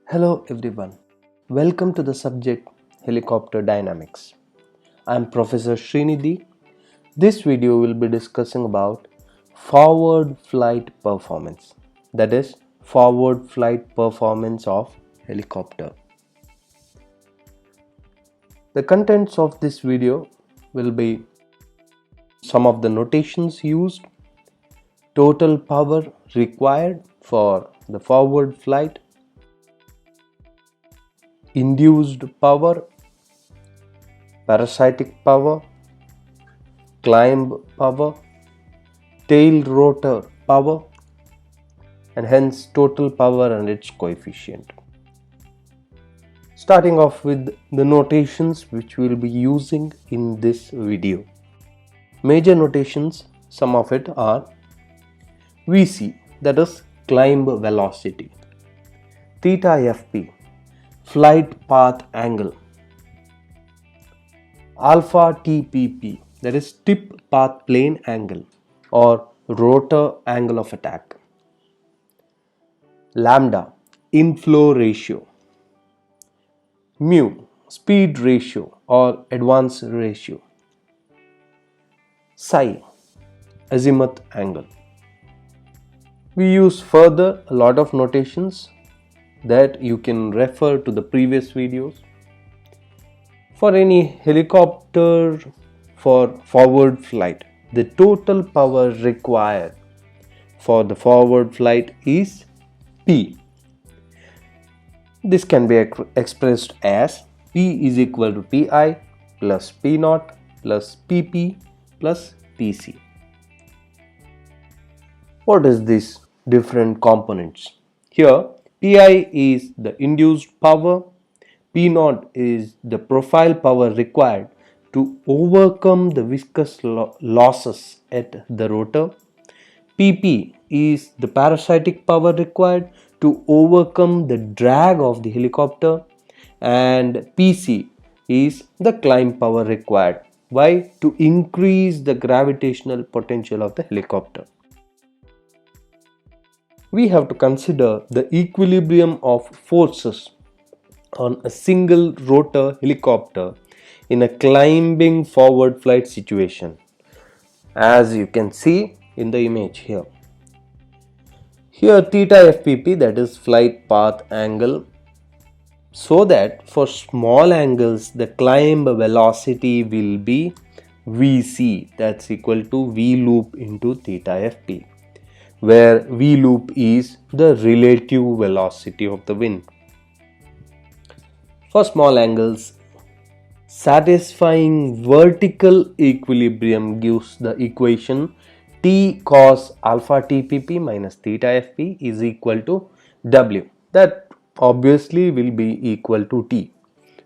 Hello everyone. Welcome to the subject Helicopter Dynamics. I am Professor Srinidhi. This video will be discussing about forward flight performance. That is forward flight performance of helicopter. The contents of this video will be some of the notations used, total power required for the forward flight, induced power, parasitic power, climb power, tail rotor power, and hence total power and its coefficient. Starting off with the notations which we will be using in this video. Major notations, some of it are VC, that is climb velocity, theta FP, flight path angle, alpha TPP, that is tip path plane angle or rotor angle of attack, lambda inflow ratio, mu speed ratio or advance ratio, psi azimuth angle. We use further a lot of notations that you can refer to the previous videos. For any helicopter for forward flight, the total power required for the forward flight is P. This can be expressed as P is equal to Pi plus P naught plus Pp plus Pc. What is these different components? Here Pi is the induced power, P naught is the profile power required to overcome the viscous losses at the rotor, Pp is the parasitic power required to overcome the drag of the helicopter, and Pc is the climb power required. Why? To increase the gravitational potential of the helicopter. We have to consider the equilibrium of forces on a single rotor helicopter in a climbing forward flight situation, as you can see in the image here. Here theta FPP, that is flight path angle, so that for small angles the climb velocity will be Vc, that's equal to V loop into theta FP, where V loop is the relative velocity of the wind. For small angles, satisfying vertical equilibrium gives the equation T cos alpha TPP minus theta FP is equal to W. That obviously will be equal to T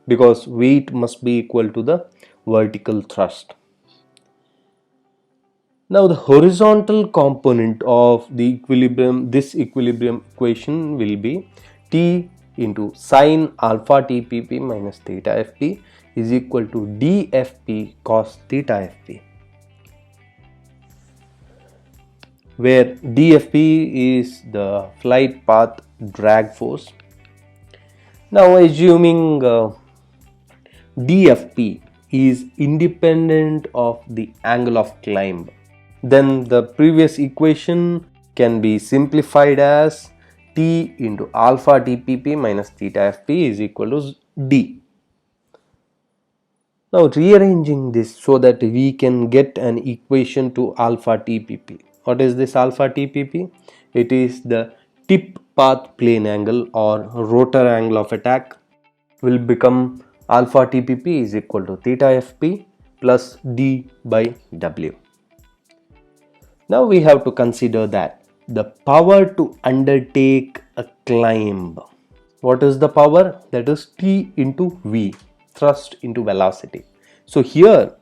because weight must be equal to the vertical thrust. Now the horizontal component of the equilibrium, this equilibrium equation will be T into sine alpha TPP minus theta FP is equal to dFP cos theta FP, where dFP is the flight path drag force. Now assuming dFP is independent of the angle of climb, then the previous equation can be simplified as T into alpha TPP minus theta FP is equal to D. Now rearranging this so that we can get an equation to alpha TPP. What is this alpha TPP? It is the tip path plane angle or rotor angle of attack will become alpha TPP is equal to theta FP plus D by W. Now we have to consider that the power to undertake a climb. What is the power? That is T into V, thrust into velocity. So here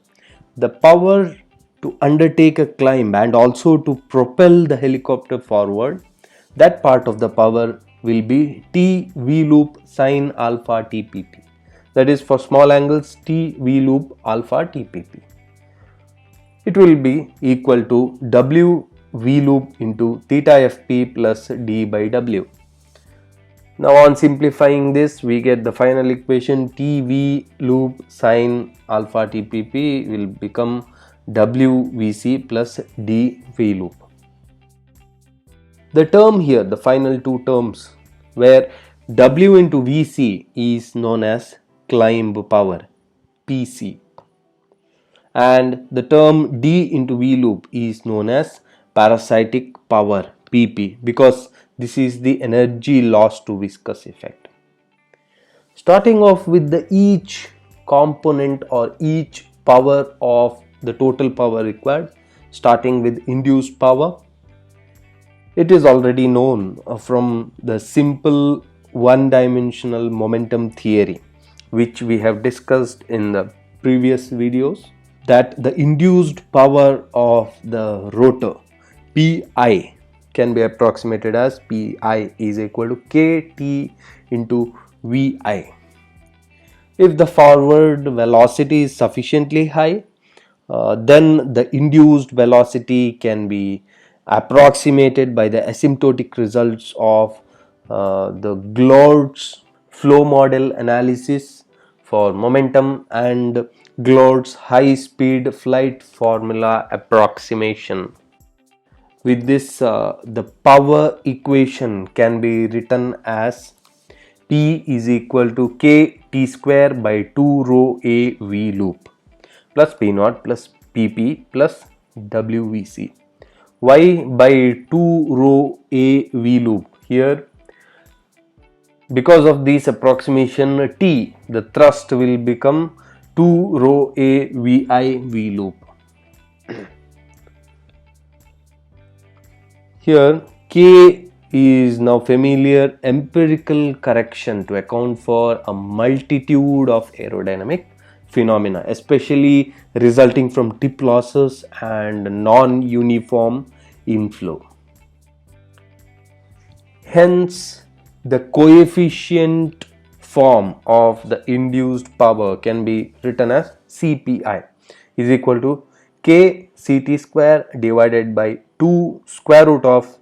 the power to undertake a climb and also to propel the helicopter forward, that part of the power will be T V loop sine alpha TPP. That is for small angles T V loop alpha TPP. It will be equal to W V loop into theta FP plus D by W. Now on simplifying this, we get the final equation TV loop sine alpha TPP will become WVC plus DV loop. The term here, the final two terms, where W into Vc is known as climb power, PC, and the term D into V loop is known as parasitic power, PP, because this is the energy loss to viscous effect. Starting off with the each component or each power of the total power required, starting with induced power. It is already known from the simple one-dimensional momentum theory, which we have discussed in the previous videos, that the induced power of the rotor Pi can be approximated as Pi is equal to Kt into Vi. If the forward velocity is sufficiently high, then the induced velocity can be approximated by the asymptotic results of the Glod's flow model analysis for momentum and Glod's high speed flight formula approximation. With this, the power equation can be written as P is equal to K T square by 2 rho A V loop plus P naught plus PP plus WVC. Why by 2 rho A V loop? Here, because of this approximation T, the thrust will become 2 rho A VI V loop. Here, K is now familiar empirical correction to account for a multitude of aerodynamic phenomena, especially resulting from tip losses and non-uniform inflow. Hence, the coefficient form of the induced power can be written as CPI is equal to K Ct square divided by 2 square root of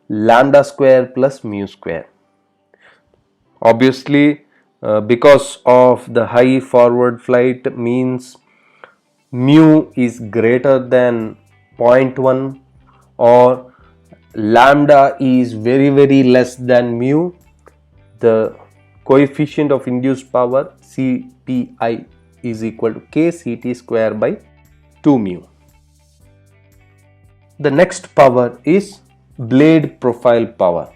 lambda square plus mu square. Obviously, because of the high forward flight means mu is greater than 0.1 or lambda is very less than mu, the coefficient of induced power CPI is equal to K Ct square by 2 mu. The next power is blade profile power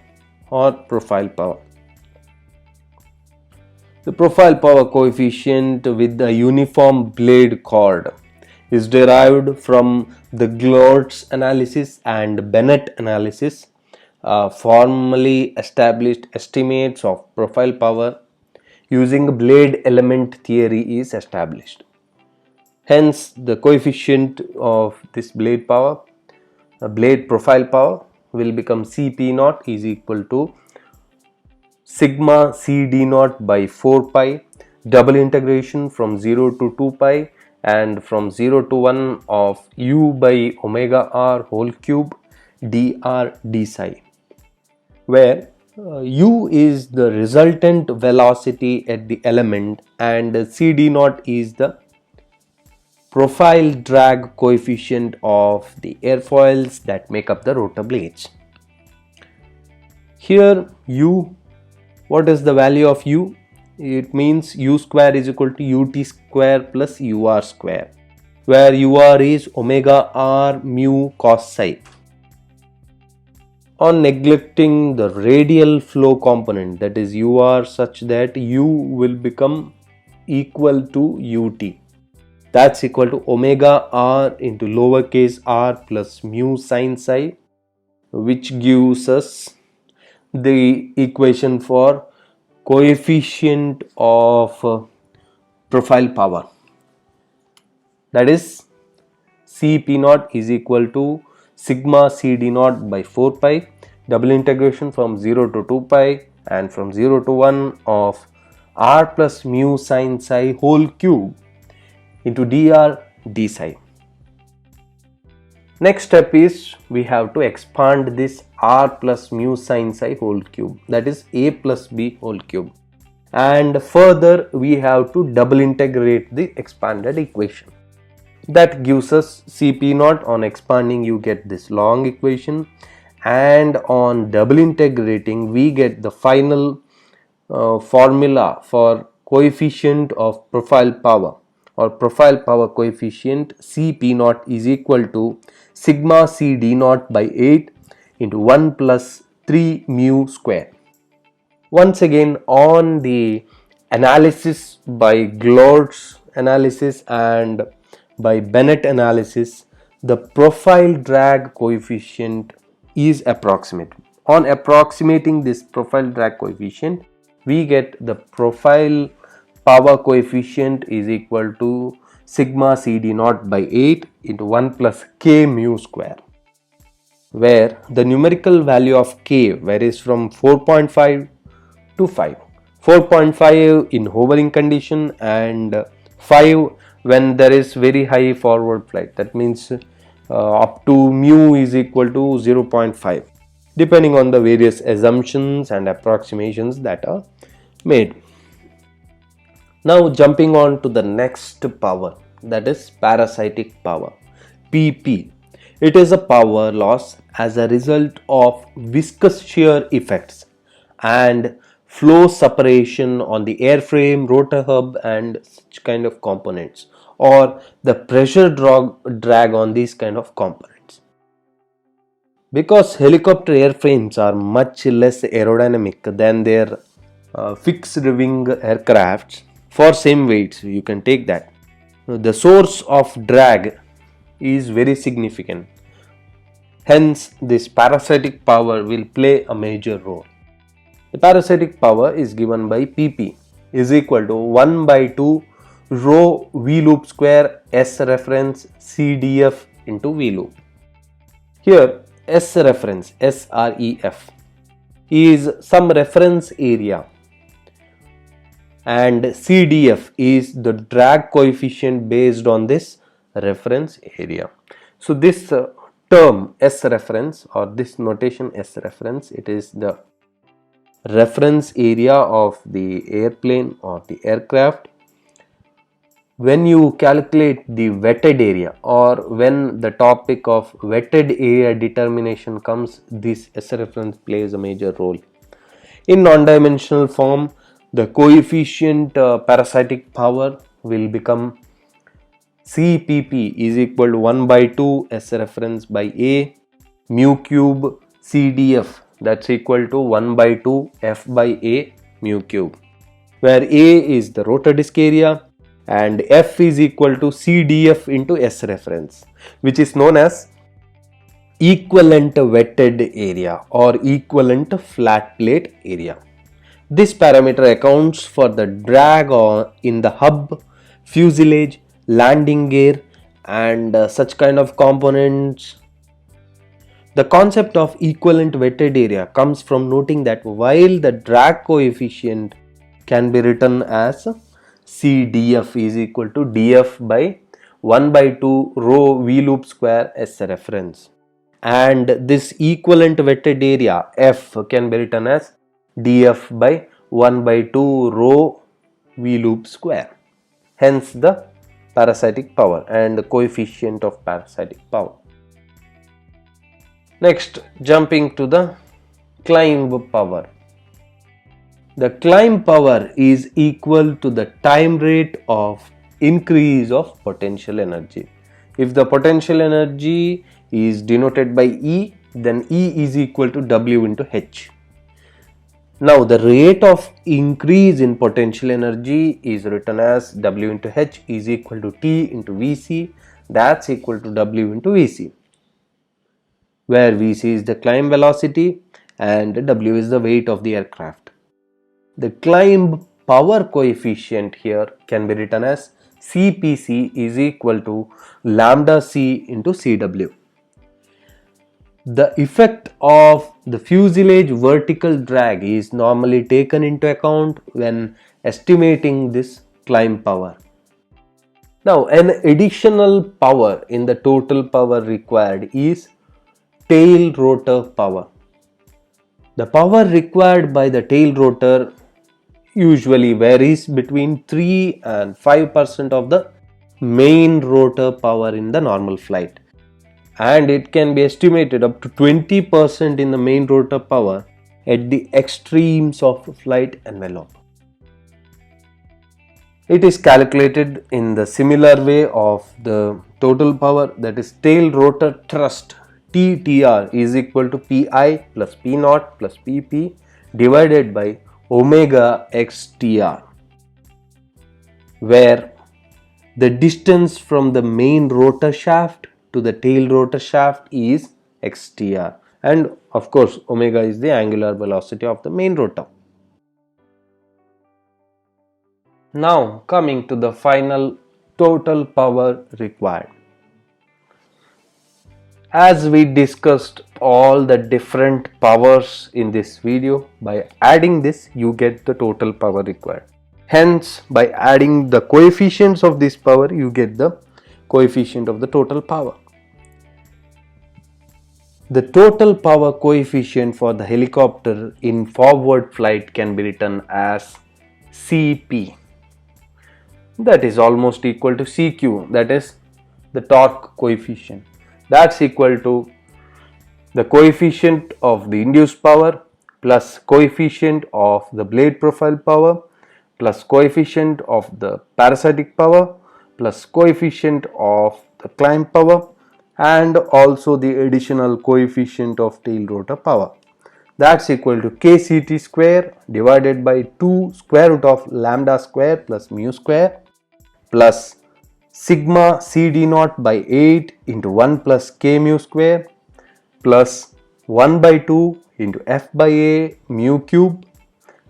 or profile power. The profile power coefficient with the uniform blade chord is derived from the Glod's analysis and Bennett analysis. Formally established estimates of profile power using blade element theory is established. Hence, the coefficient of this blade power, blade profile power, will become Cp naught is equal to sigma Cd naught by 4 pi, double integration from 0 to 2 pi and from 0 to 1 of u by omega r whole cube dr d psi, where u is the resultant velocity at the element and Cd naught is the profile drag coefficient of the airfoils that make up the rotor blades. Here u, what is the value of u? It means u square is equal to ut square plus ur square, where ur is omega r mu cos psi. On neglecting the radial flow component, that is ur, such that u will become equal to ut, that's equal to omega r into lowercase r plus mu sin psi, which gives us the equation for coefficient of profile power, that is Cp naught is equal to sigma Cd naught by 4 pi, double integration from 0 to 2 pi and from 0 to 1 of r plus mu sin psi whole cube into dr d psi. Next step is we have to expand this r plus mu sin psi whole cube, that is a plus b whole cube, and further we have to double integrate the expanded equation. That gives us Cp naught. On expanding you get this long equation, and on double integrating we get the final formula for coefficient of profile power or profile power coefficient. Cp naught is equal to sigma Cd naught by 8 into 1 plus 3 mu square. Once again, on the analysis by Glod's analysis and by Bennett analysis, the profile drag coefficient is approximate. On approximating this profile drag coefficient, we get the profile power coefficient is equal to sigma Cd naught by 8 into 1 plus k mu square, where the numerical value of k varies from 4.5 to 5. 4.5 in hovering condition and 5 when there is very high forward flight, that means up to mu is equal to 0.5, depending on the various assumptions and approximations that are made. Now jumping on to the next power, that is parasitic power, PP. It is a power loss as a result of viscous shear effects and flow separation on the airframe, rotor hub and such kind of components, or the pressure drag on these kind of components. Because helicopter airframes are much less aerodynamic than their fixed wing aircrafts, for same weights you can take that, the source of drag is very significant. Hence this parasitic power will play a major role. The parasitic power is given by PP is equal to 1 by 2 rho V loop square S reference CDF into V loop. Here S reference SREF is some reference area and CDF is the drag coefficient based on this reference area. So this term S reference, or this notation S reference, it is the reference area of the airplane or the aircraft. When you calculate the wetted area, or when the topic of wetted area determination comes, this S reference plays a major role. In non-dimensional form, the coefficient parasitic power will become CPP is equal to 1 by 2 S reference by A mu cube CDF, that's equal to 1 by 2 F by A mu cube, where A is the rotor disk area and F is equal to CDF into S reference, which is known as equivalent wetted area or equivalent flat plate area. This parameter accounts for the drag in the hub, fuselage, landing gear and such kind of components. The concept of equivalent wetted area comes from noting that while the drag coefficient can be written as CDF is equal to DF by 1 by 2 rho V loop square S reference, and this equivalent wetted area F can be written as dF by 1 by 2 rho V loop square. Hence the parasitic power and the coefficient of parasitic power. Next, jumping to the climb power. The climb power is equal to the time rate of increase of potential energy. If the potential energy is denoted by E, then E is equal to W into H. Now the rate of increase in potential energy is written as W into H is equal to T into Vc, that's equal to W into Vc, where Vc is the climb velocity and W is the weight of the aircraft. The climb power coefficient here can be written as CPC is equal to lambda C into CW. The effect of the fuselage vertical drag is normally taken into account when estimating this climb power. Now an additional power in the total power required is tail rotor power. The power required by the tail rotor usually varies between 3 and 5% of the main rotor power in the normal flight, and it can be estimated up to 20% in the main rotor power at the extremes of flight envelope. It is calculated in the similar way of the total power, that is tail rotor thrust TTR is equal to Pi plus P naught plus Pp divided by omega xTR, where the distance from the main rotor shaft to the tail rotor shaft is xTR, and of course omega is the angular velocity of the main rotor. Now coming to the final total power required. As we discussed all the different powers in this video, by adding this you get the total power required. Hence, by adding the coefficients of this power you get the coefficient of the total power. The total power coefficient for the helicopter in forward flight can be written as Cp. That is almost equal to Cq, that is the torque coefficient. That's equal to the coefficient of the induced power plus coefficient of the blade profile power plus coefficient of the parasitic power plus coefficient of the climb power and also the additional coefficient of tail rotor power. That's equal to kCt square divided by 2 square root of lambda square plus mu square plus sigma CD naught by 8 into 1 plus k mu square plus 1 by 2 into f by a mu cube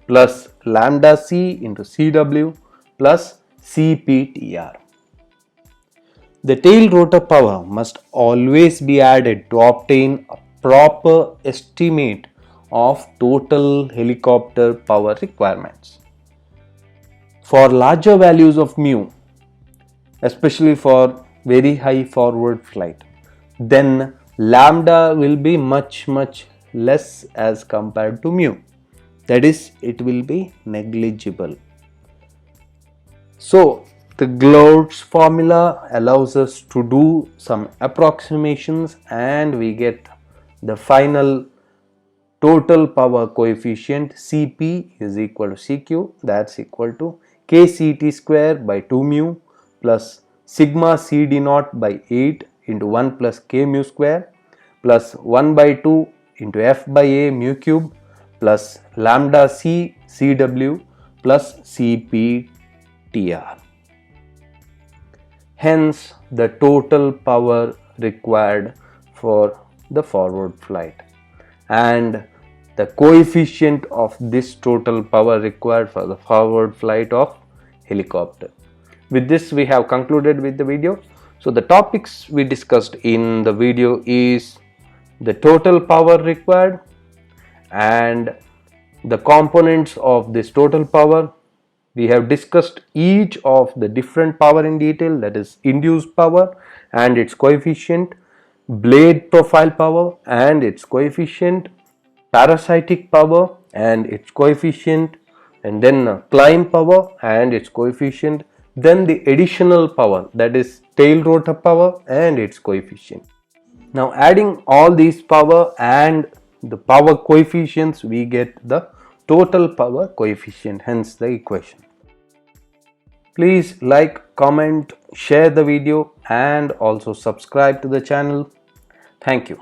plus lambda c into Cw plus Cptr. The tail rotor power must always be added to obtain a proper estimate of total helicopter power requirements. For larger values of mu, especially for very high forward flight, then lambda will be much less as compared to mu, that is, it will be negligible. So the Glode's formula allows us to do some approximations and we get the final total power coefficient Cp is equal to Cq, that's equal to kCt square by 2 mu plus sigma CD naught by 8 into 1 plus k mu square plus 1 by 2 into f by a mu cube plus lambda c Cw plus Cptr. Hence the total power required for the forward flight and the coefficient of this total power required for the forward flight of helicopter. With this we have concluded with the video. So the topics we discussed in the video is the total power required and the components of this total power. We have discussed each of the different power in detail, that is induced power and its coefficient, blade profile power and its coefficient, parasitic power and its coefficient, and then climb power and its coefficient, then the additional power, that is tail rotor power and its coefficient. Now adding all these power and the power coefficients, we get the total power coefficient, hence the equation. Please like, comment, share the video and also subscribe to the channel. Thank you.